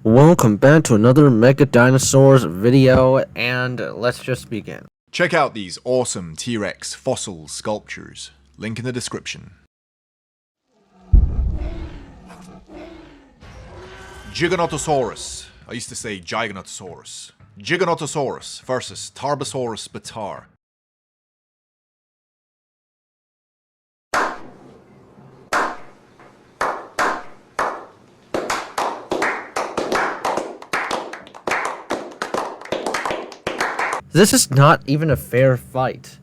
Welcome back to another Mega Dinosaurs video, and let's just begin. Check out these awesome T-Rex fossil sculptures. Link in the description. Giganotosaurus. I used to say Giganotosaurus. Giganotosaurus versus Tarbosaurus batar. This is not even a fair fight.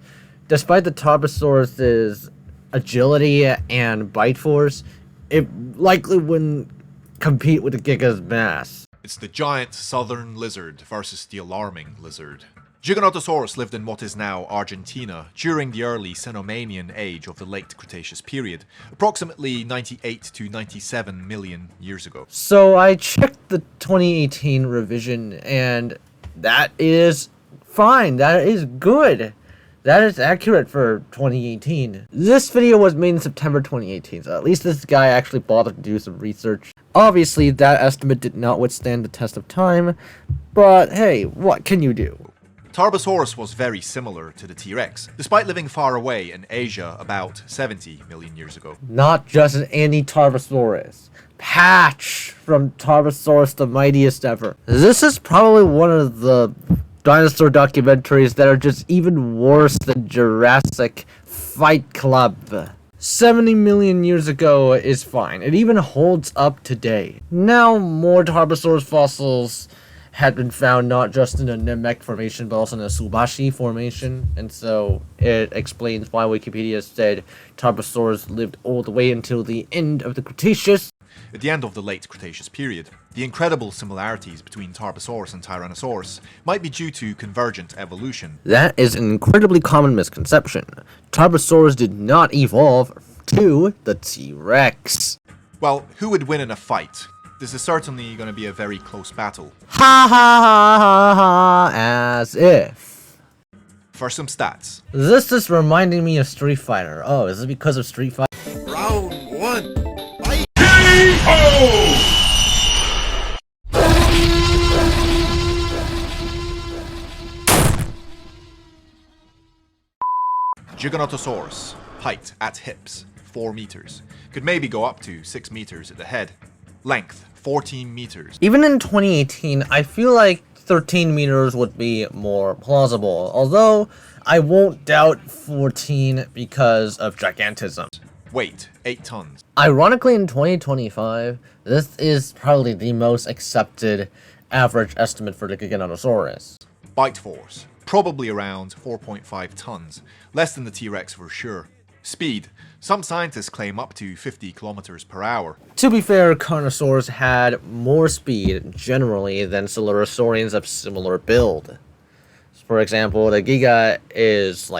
Despite the Tarbosaurus' agility and bite force, it likely wouldn't compete with the Giga's mass. It's the giant southern lizard versus the alarming lizard. Giganotosaurus lived in what is now Argentina during the early Cenomanian age of the late Cretaceous period, approximately 98 to 97 million years ago. So I checked the 2018 revision, and that is fine. That is good. That is accurate for 2018. This video was made in September 2018, so at least this guy actually bothered to do some research. Obviously, that estimate did not withstand the test of time, but hey, what can you do? Tarbosaurus was very similar to the T-Rex, despite living far away in Asia about 70 million years ago. Not just any Tarbosaurus. Patch from Tarbosaurus, the mightiest ever. This is probably one of the dinosaur documentaries that are just even worse than Jurassic Fight Club. 70 million years ago is fine. It even holds up today. Now, more Tarbosaurus fossils had been found not just in the Namek Formation, but also in the Subashi Formation, and so it explains why Wikipedia said Tarbosaurus lived all the way until the end of the Cretaceous. At the end of the late Cretaceous period, the incredible similarities between Tarbosaurus and Tyrannosaurus might be due to convergent evolution. That is an incredibly common misconception. Tarbosaurus did not evolve to the T-Rex. Well, who would win in a fight? This is certainly going to be a very close battle. Ha ha ha ha ha, as if. For some stats. This is reminding me of Street Fighter. Oh, is it because of Street Fighter? Round one. Giganotosaurus, height at hips, 4 meters. Could maybe go up to 6 meters at the head. Length, 14 meters. Even in 2018, I feel like 13 meters would be more plausible, although I won't doubt 14 because of gigantism. Weight, 8 tons. Ironically, in 2025, this is probably the most accepted average estimate for the Giganotosaurus. Bite force, probably around 4.5 tons. Less than the T-Rex for sure. Speed, some scientists claim up to 50 kilometers per hour. To be fair, Carnosaurs had more speed generally than Coelurosaurians of similar build. For example, the Giga is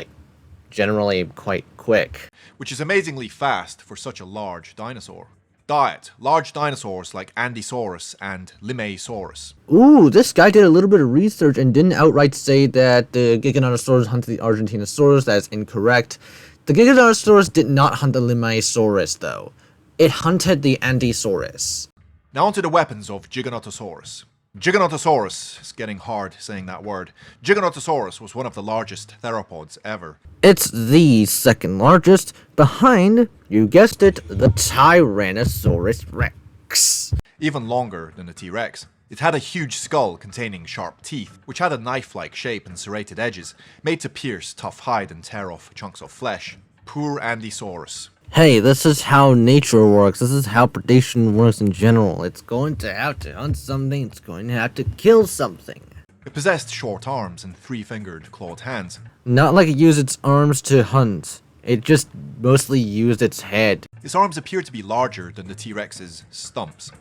generally quite quick, which is amazingly fast for such a large dinosaur. Diet, large dinosaurs like Andysaurus and Limaesaurus. Ooh, this guy did a little bit of research and didn't outright say that the Giganotosaurus hunted the Argentinosaurus. That is incorrect. The Giganotosaurus did not hunt the Limaesaurus, though. It hunted the Andysaurus. Now onto the weapons of Giganotosaurus. Giganotosaurus, it's getting hard saying that word. Giganotosaurus was one of the largest theropods ever. It's the second largest, behind, you guessed it, the Tyrannosaurus Rex. Even longer than the T-Rex. It had a huge skull containing sharp teeth, which had a knife-like shape and serrated edges, made to pierce tough hide and tear off chunks of flesh. Poor Andysaurus. Hey, this is how nature works. This is how predation works in general. It's going to have to hunt something. It's going to have to kill something. It possessed short arms and 3-fingered clawed hands. Not like it used its arms to hunt. It just mostly used its head. Its arms appear to be larger than the T-Rex's stumps.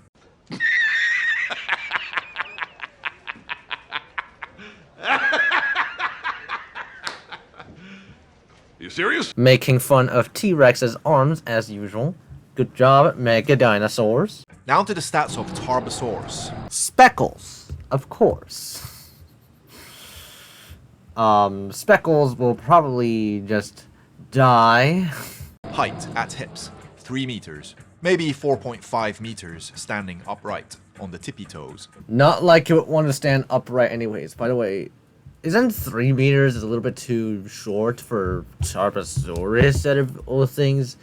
You serious? Making fun of T-Rex's arms as usual. Good job, Mega Dinosaurs. Now to the stats of Tarbosaurus. Speckles, of course. Speckles will probably just die. Height at hips, 3 meters. Maybe 4.5 meters standing upright. on the tippy toes. Not like you would want to stand upright anyways. By the way, isn't 3 meters a little bit too short for Tarbosaurus out of all things?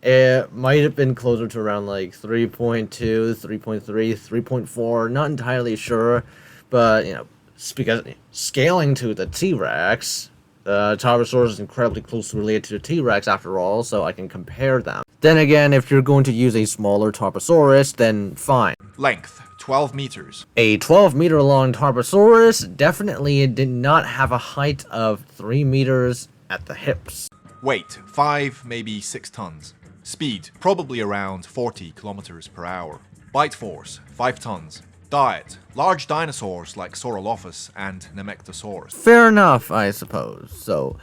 It might have been closer to around like 3.2, 3.3, 3.4, not entirely sure. But, you know, because scaling to the T-Rex, Tarbosaurus is incredibly closely related to the T-Rex after all, so I can compare them. Then again, if you're going to use a smaller Tarbosaurus, then fine. Length, 12 meters. A 12-meter long Tarbosaurus definitely did not have a height of 3 meters at the hips. Weight, 5, maybe 6 tons. Speed, probably around 40 kilometers per hour. Bite force, 5 tons. Diet, large dinosaurs like Saurolophus and Nemegtosaurus. Fair enough, I suppose. So,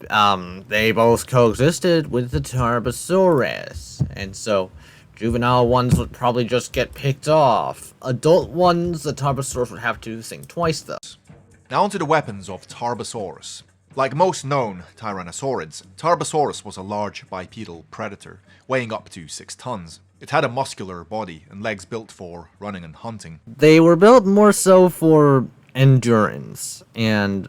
they both coexisted with the Tarbosaurus, and so juvenile ones would probably just get picked off. Adult ones, the Tarbosaurus would have to think twice though. Now onto the weapons of Tarbosaurus. Like most known tyrannosaurids, Tarbosaurus was a large bipedal predator, weighing up to 6 tons. It had a muscular body and legs built for running and hunting. They were built more so for endurance, and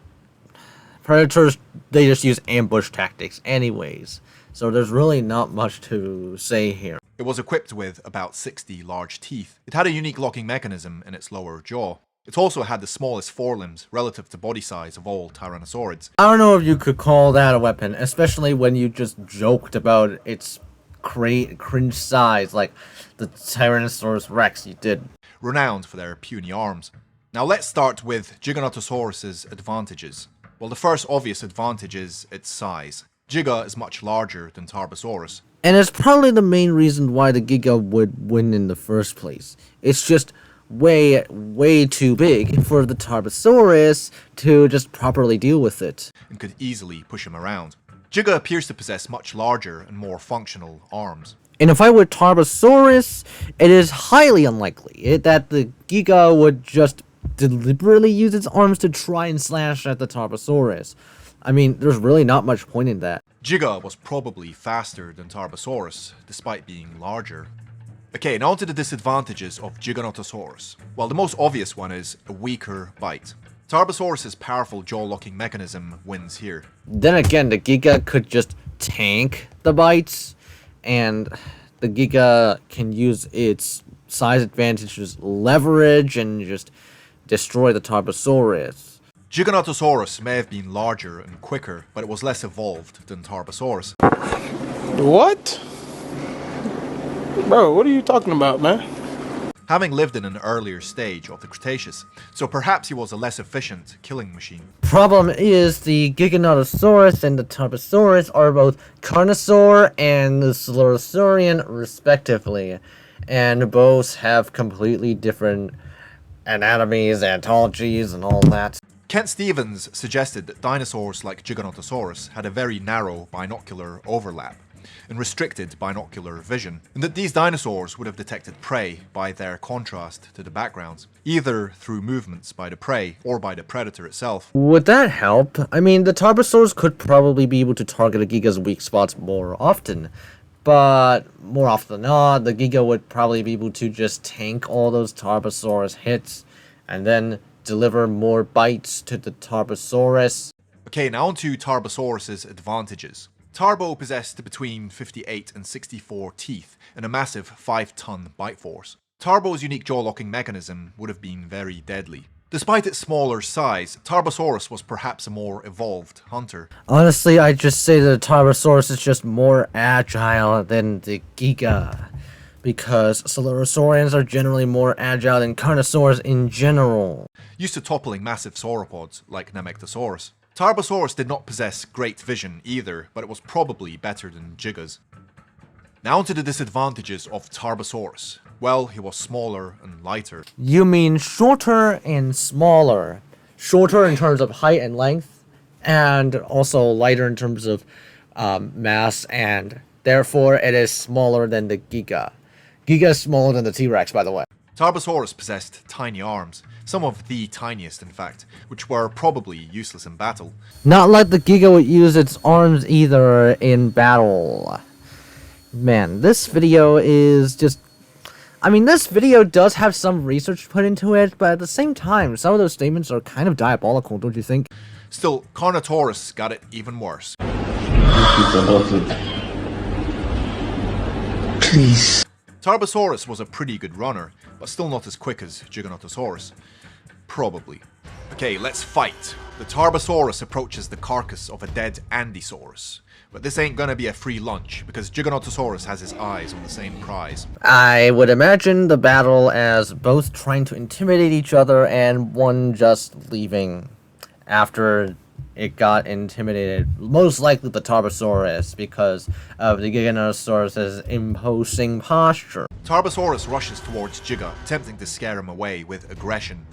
predators, they just use ambush tactics anyways. So there's really not much to say here. It was equipped with about 60 large teeth. It had a unique locking mechanism in its lower jaw. It also had the smallest forelimbs relative to body size of all tyrannosaurids. I don't know if you could call that a weapon, especially when you just joked about its cringe size like the Tyrannosaurus Rex you did. Renowned for their puny arms. Now let's start with Giganotosaurus's advantages. Well, the first obvious advantage is its size. Giga is much larger than Tarbosaurus. And it's probably the main reason why the Giga would win in the first place. It's just way too big for the Tarbosaurus to just properly deal with it. And could easily push him around. Giga appears to possess much larger and more functional arms. In a fight with Tarbosaurus, it is highly unlikely that the Giga would just deliberately use its arms to try and slash at the Tarbosaurus. I mean, there's really not much point in that. Giga was probably faster than Tarbosaurus, despite being larger. Okay, now onto the disadvantages of Giganotosaurus. Well, the most obvious one is a weaker bite. Tarbosaurus' powerful jaw-locking mechanism wins here. Then again, the Giga could just tank the bites, and the Giga can use its size advantage to just leverage and just destroy the Tarbosaurus. Giganotosaurus may have been larger and quicker, but it was less evolved than Tarbosaurus. What? Bro, what are you talking about, man? Having lived in an earlier stage of the Cretaceous, so perhaps he was a less efficient killing machine. Problem is, the Giganotosaurus and the Tarbosaurus are both Carnosaur and the Coelurosaurian respectively, and both have completely different anatomies, ontologies, and all that. Kent Stevens suggested that dinosaurs like Giganotosaurus had a very narrow binocular overlap and restricted binocular vision, and that these dinosaurs would have detected prey by their contrast to the backgrounds, either through movements by the prey or by the predator itself. Would that help? I mean, the Tarbosaurus could probably be able to target a Giga's weak spots more often, but more often than not, the Giga would probably be able to just tank all those Tarbosaurus hits, and then deliver more bites to the Tarbosaurus. Okay, now on to Tarbosaurus' advantages. Tarbo possessed between 58 and 64 teeth and a massive 5-ton bite force. Tarbo's unique jaw-locking mechanism would have been very deadly. Despite its smaller size, Tarbosaurus was perhaps a more evolved hunter. Honestly, I'd just say that the Tarbosaurus is just more agile than the Giga, because Coelurosaurians are generally more agile than Carnosaurs in general. Used to toppling massive sauropods like Nemegtosaurus. Tarbosaurus did not possess great vision either, but it was probably better than Giga's. Now onto the disadvantages of Tarbosaurus. Well, he was smaller and lighter. You mean shorter and smaller. Shorter in terms of height and length, and also lighter in terms of mass, and therefore it is smaller than the Giga. Giga is smaller than the T-Rex, by the way. Tarbosaurus possessed tiny arms, some of the tiniest in fact, which were probably useless in battle. Not like the Giga would use its arms either in battle. Man, this video is just I mean, this video does have some research put into it, but at the same time, some of those statements are kind of diabolical, don't you think? Still, Carnotaurus got it even worse. Please. Tarbosaurus was a pretty good runner, but still not as quick as Giganotosaurus. Probably. Okay, let's fight. The Tarbosaurus approaches the carcass of a dead Andysaurus. But this ain't gonna be a free lunch, because Giganotosaurus has his eyes on the same prize. I would imagine the battle as both trying to intimidate each other and one just leaving after it got intimidated. Most likely the Tarbosaurus, because of the Giganotosaurus' imposing posture. Tarbosaurus rushes towards Giga, attempting to scare him away with aggression.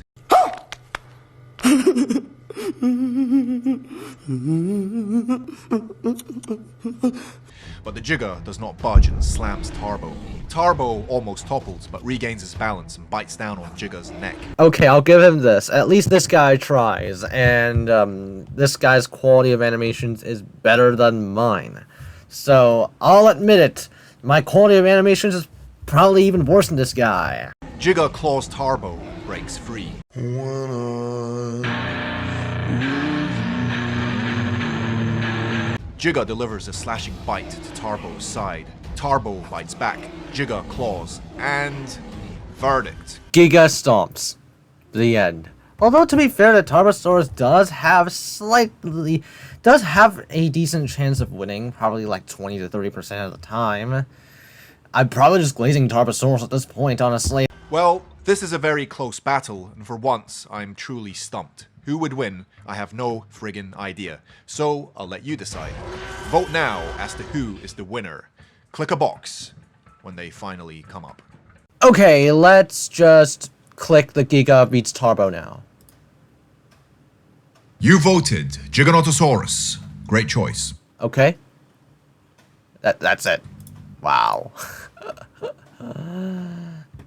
But the Giga does not budge and slams Tarbo. Tarbo almost topples, but regains his balance and bites down on Giga's neck. Okay, I'll give him this. At least this guy tries, and this guy's quality of animations is better than mine. So, I'll admit it, my quality of animations is probably even worse than this guy. Giga claws Tarbo and breaks free. Giga delivers a slashing bite to Tarbo's side. Tarbo bites back, Giga claws, and... verdict. Giga stomps. The end. Although, to be fair, the Tarbosaurus does have a decent chance of winning, probably like 20 to 30% of the time. I'm probably just glazing Tarbosaurus at this point, honestly. Well, this is a very close battle, and for once, I'm truly stumped. Who would win? I have no friggin' idea. So, I'll let you decide. Vote now as to who is the winner. Click a box when they finally come up. Okay, let's just click the Giga beats Tarbo now. You voted Giganotosaurus. Great choice. Okay. That's it. Wow.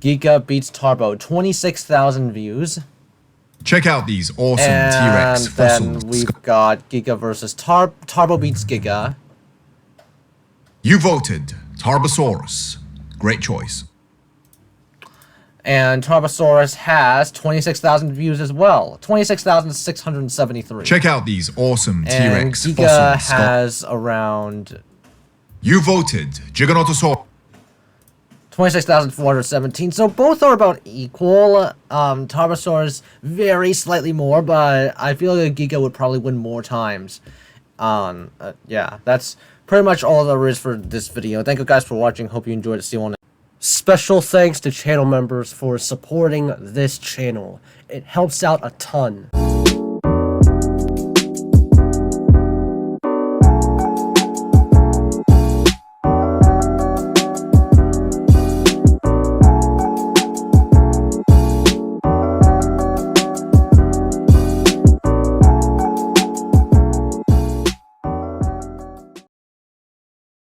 Giga beats Tarbo. 26,000 views. Check out these awesome And T-Rex then fossils. we've got Giga versus Tarbo beats Giga. You voted Tarbosaurus. Great choice. And Tarbosaurus has 26,000 views as well. 26,673. Check out these awesome And T-Rex Giga fossils. has around You voted Giganotosaurus. 26,417. So both are about equal. Tarbosaurus very slightly more, but I feel like Giga would probably win more times. Yeah, that's pretty much all there is for this video. Thank you guys for watching. Hope you enjoyed it. See you on. Special thanks to channel members for supporting this channel. It helps out a ton.